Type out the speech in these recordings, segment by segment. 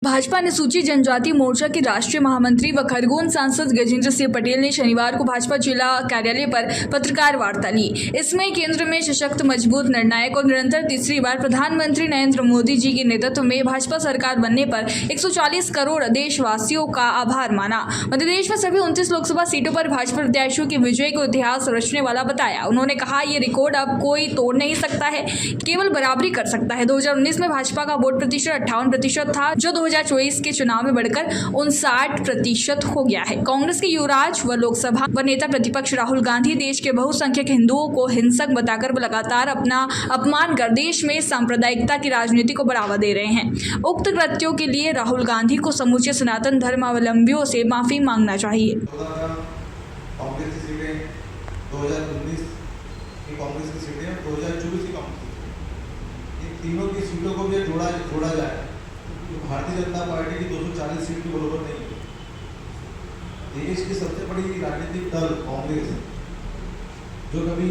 भाजपा अनुसूचित जनजाति मोर्चा के राष्ट्रीय महामंत्री व खरगोन सांसद गजेंद्र सिंह पटेल ने शनिवार को भाजपा जिला कार्यालय पर पत्रकार वार्ता ली। इसमें केंद्र में सशक्त, मजबूत, निर्णायक और निरंतर तीसरी बार प्रधानमंत्री नरेंद्र मोदी जी के नेतृत्व में भाजपा सरकार बनने पर 140 करोड़ देशवासियों का आभार माना। मध्य प्रदेश में सभी 29 लोकसभा सीटों पर भाजपा प्रत्याशियों की विजय को इतिहास रचने वाला बताया। उन्होंने कहा, ये रिकॉर्ड अब कोई तोड़ नहीं सकता है, केवल बराबरी कर सकता है। 2019 में भाजपा का वोट प्रतिशत 58% था, जो 2024 के चुनाव में बढ़कर 59% हो गया है। कांग्रेस के युवराज व लोकसभा व नेता प्रतिपक्ष राहुल गांधी देश के बहुसंख्यक हिंदुओं को हिंसक बताकर लगातार अपना अपमान कर देश में सांप्रदायिकता की राजनीति को बढ़ावा दे रहे हैं। उक्त कृत्यों के लिए राहुल गांधी को समूचे सनातन धर्मावलंबियों से माफी मांगना चाहिए। कांग्रेस की सीटें 2019 की कांग्रेस की सीटें 2024 की कांग्रेस की सीटें, इन तीनों की सीटों को भी जोड़ा जाए तो भारतीय जनता पार्टी की 240 सीट के बराबर नहीं है। देश की सबसे बड़ी राजनीतिक दल कांग्रेस, जो कभी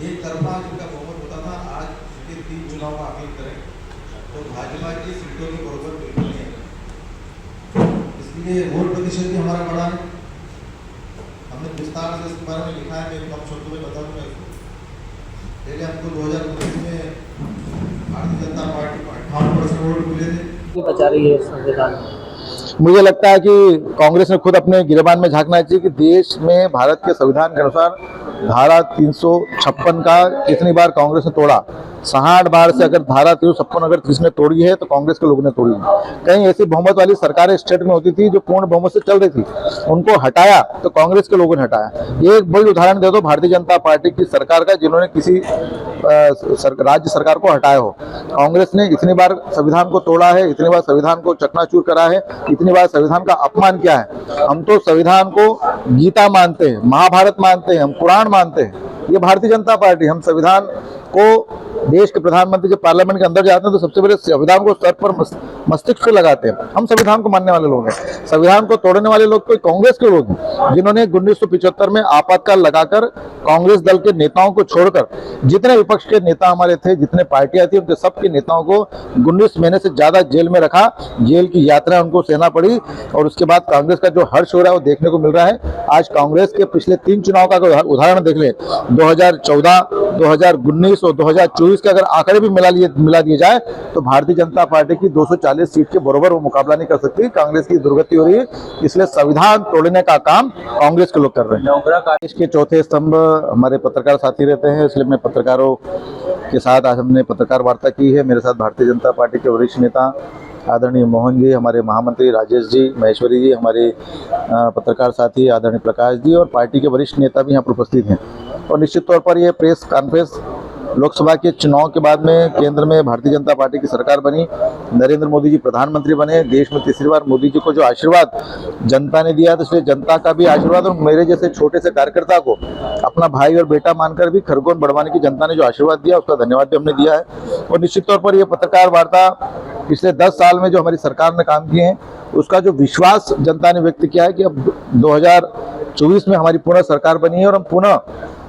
एक तरफा जिनका बहुमत होता था, आज के 3 चुनाव का आकलन करें तो भाजपा की सीटों के बराबर बिल्कुल नहीं है। इसलिए वोट प्रतिशत भी हमारा बढ़ा है। हमने विस्तार से इसके बारे में लिखा है, मैं कम शब्दों में बता दूंगा इसको। पहले हमको 2019 में भारतीय जनता पार्टी को 58% वोट मिले थे। बचा रही है संविधान। मुझे लगता है कि कांग्रेस ने खुद अपने गिरेबान में झांकना चाहिए कि देश में भारत के संविधान के अनुसार धारा 356 का कितनी बार कांग्रेस ने तोड़ा। 60 बार से अगर धारा 356 अगर किसने तोड़ी है तो कांग्रेस के लोगों ने तोड़ी है। कहीं ऐसी बहुमत वाली सरकारें स्टेट में होती थी जो पूर्ण बहुमत से चल रही थी, उनको हटाया तो कांग्रेस के लोगों ने हटाया। एक बड़ी उदाहरण दे दो भारतीय जनता पार्टी की सरकार का, जिन्होंने किसी राज्य सरकार को हटाया हो। कांग्रेस ने इतनी बार संविधान को तोड़ा है, इतनी बार संविधान को चकनाचूर करा है, इतनी बार संविधान का अपमान किया है। हम तो संविधान को गीता मानते हैं, महाभारत मानते हैं, हम कुरान मानते हैं। ये भारतीय जनता पार्टी, हम संविधान को, देश के प्रधानमंत्री जब पार्लियामेंट के अंदर जाते हैं तो सबसे पहले संविधान को सर पर मस्तिष्क से लगाते हैं। हम संविधान को मानने वाले लोग हैं। संविधान को तोड़ने वाले लोग तो कांग्रेस के लोग हैं, जिन्होंने 1975 में आपातकाल लगाकर कांग्रेस दल के नेताओं को छोड़कर जितने विपक्ष के नेता हमारे थे, जितने पार्टियां थी, उनके सबके नेताओं को 19 महीने से ज्यादा जेल में रखा। जेल की यात्रा उनको सहना पड़ी और उसके बाद कांग्रेस का जो हर्ष हो रहा है वो देखने को मिल रहा है। आज कांग्रेस के पिछले 3 चुनाव का उदाहरण देख ले, 2014, 2019 और 2024 के अगर आंकड़े भी मिला दिए जाए तो भारतीय जनता पार्टी की 240 सीट के बराबर वो मुकाबला नहीं कर सकती। कांग्रेस की दुर्गति हो रही है, इसलिए संविधान तोड़ने का काम कांग्रेस के लोग कर रहे हैं। देश के चौथे स्तंभ हमारे पत्रकार साथी रहते हैं, इसलिए मैं पत्रकारों के साथ आज हमने पत्रकार वार्ता की है। मेरे साथ भारतीय जनता पार्टी के वरिष्ठ नेता आदरणीय मोहन जी, हमारे महामंत्री राजेश जी, महेश्वरी जी, हमारे पत्रकार साथी आदरणीय प्रकाश जी और पार्टी के वरिष्ठ नेता भी यहाँ पर उपस्थित हैं। और निश्चित तौर पर ये प्रेस कॉन्फ्रेंस लोकसभा के चुनाव के बाद में केंद्र में भारतीय जनता पार्टी की सरकार बनी, नरेंद्र मोदी जी प्रधानमंत्री बने, देश में तीसरी बार मोदी जी को जो आशीर्वाद जनता ने दिया, तो इसलिए जनता का भी आशीर्वाद और मेरे जैसे छोटे से कार्यकर्ता को अपना भाई और बेटा मानकर भी खरगोन बढ़वाने की जनता ने जो आशीर्वाद दिया, उसका धन्यवाद भी हमने दिया है। और निश्चित तौर पर यह पत्रकार वार्ता पिछले 10 साल में जो हमारी सरकार ने काम किए हैं, उसका जो विश्वास जनता ने व्यक्त किया है कि अब 2024 में हमारी पुनः सरकार बनी है और हम पुनः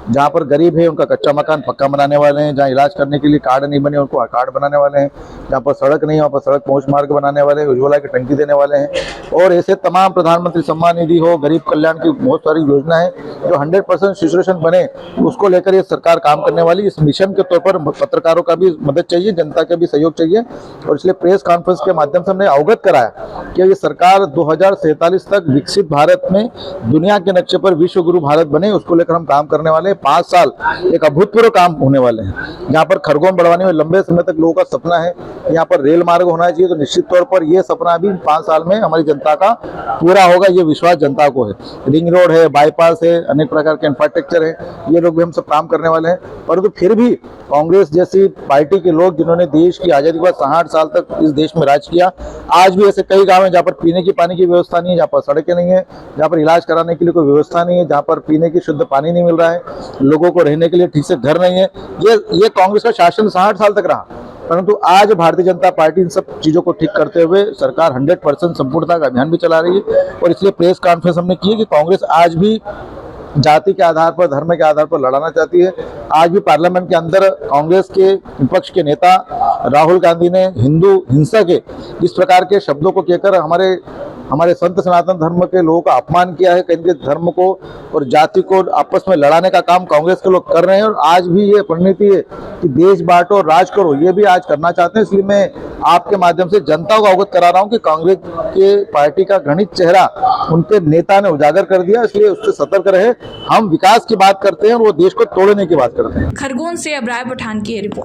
जहाँ पर गरीब है उनका कच्चा मकान पक्का बनाने वाले हैं, जहाँ इलाज करने के लिए कार्ड नहीं बने उनको कार्ड बनाने वाले हैं, जहाँ पर सड़क नहीं है वहाँ पर सड़क पहुँच मार्ग बनाने वाले हैं, उज्ज्वला की टंकी देने वाले हैं। और ऐसे तमाम प्रधानमंत्री सम्मान निधि हो, गरीब कल्याण की बहुत सारी योजना है जो 100% सिचुएशन बने, उसको लेकर ये सरकार काम करने वाली। इस मिशन के तौर पर पत्रकारों का भी मदद चाहिए, जनता का भी सहयोग चाहिए और इसलिए प्रेस कॉन्फ्रेंस के माध्यम से हमने अवगत कराया कि ये सरकार 2047 तक विकसित भारत में दुनिया के नक्शे पर विश्व गुरु भारत बने, उसको लेकर हम काम करने वाले। 5 साल एक अभूतपूर्व काम होने वाले हैं। यहाँ पर खरगोन बढ़वाने में लंबे समय तक लोगों का सपना है, यहाँ पर रेल मार्ग होना चाहिए, तो निश्चित तौर पर यह सपना भी 5 साल में हमारी जनता का पूरा होगा, ये विश्वास जनता को है। रिंग रोड है, बाईपास है, अनेक प्रकार के इंफ्रास्ट्रक्चर है, ये लोग भी हम सब काम करने वाले हैं। परंतु फिर भी कांग्रेस जैसी पार्टी के लोग जिन्होंने देश की आजादी के बाद 60 साल तक इस देश में राज किया, आज भी ऐसे कई गांव हैं जहाँ पर पीने की पानी की व्यवस्था नहीं है, जहाँ पर सड़कें नहीं है, जहाँ पर इलाज कराने के लिए कोई व्यवस्था नहीं है, जहाँ पर पीने की शुद्ध पानी नहीं मिल रहा है, लोगों को रहने के लिए ठीक से घर नहीं है। ये कांग्रेस का शासन 60 साल तक रहा। परंतु आज भारतीय जनता पार्टी इन सब चीजों को ठीक करते हुए सरकार 100% संपूर्णता का अभियान भी चला रही है और इसलिए प्रेस कॉन्फ्रेंस हमने की है कि कांग्रेस आज भी जाति के आधार पर, धर्म के आधार पर लड़ाना चाहती है। आज भी पार्लियामेंट के अंदर कांग्रेस के विपक्ष के नेता राहुल गांधी ने हिंदू हिंसा के इस प्रकार के शब्दों को कहकर हमारे संत सनातन धर्म के लोगों का अपमान किया है। कहीं धर्म को और जाति को आपस में लड़ाने का काम कांग्रेस के लोग कर रहे हैं और आज भी ये परिणति है कि देश बांटो राज करो, ये भी आज करना चाहते हैं। इसलिए मैं आपके माध्यम से जनता को अवगत करा रहा हूं कि कांग्रेस के पार्टी का घृणित चेहरा उनके नेता ने उजागर कर दिया, इसलिए उससे सतर्क रहे। हम विकास की बात करते हैं और वो देश को तोड़ने की बात करते हैं। खरगोन से अब्रार पठान की रिपोर्ट।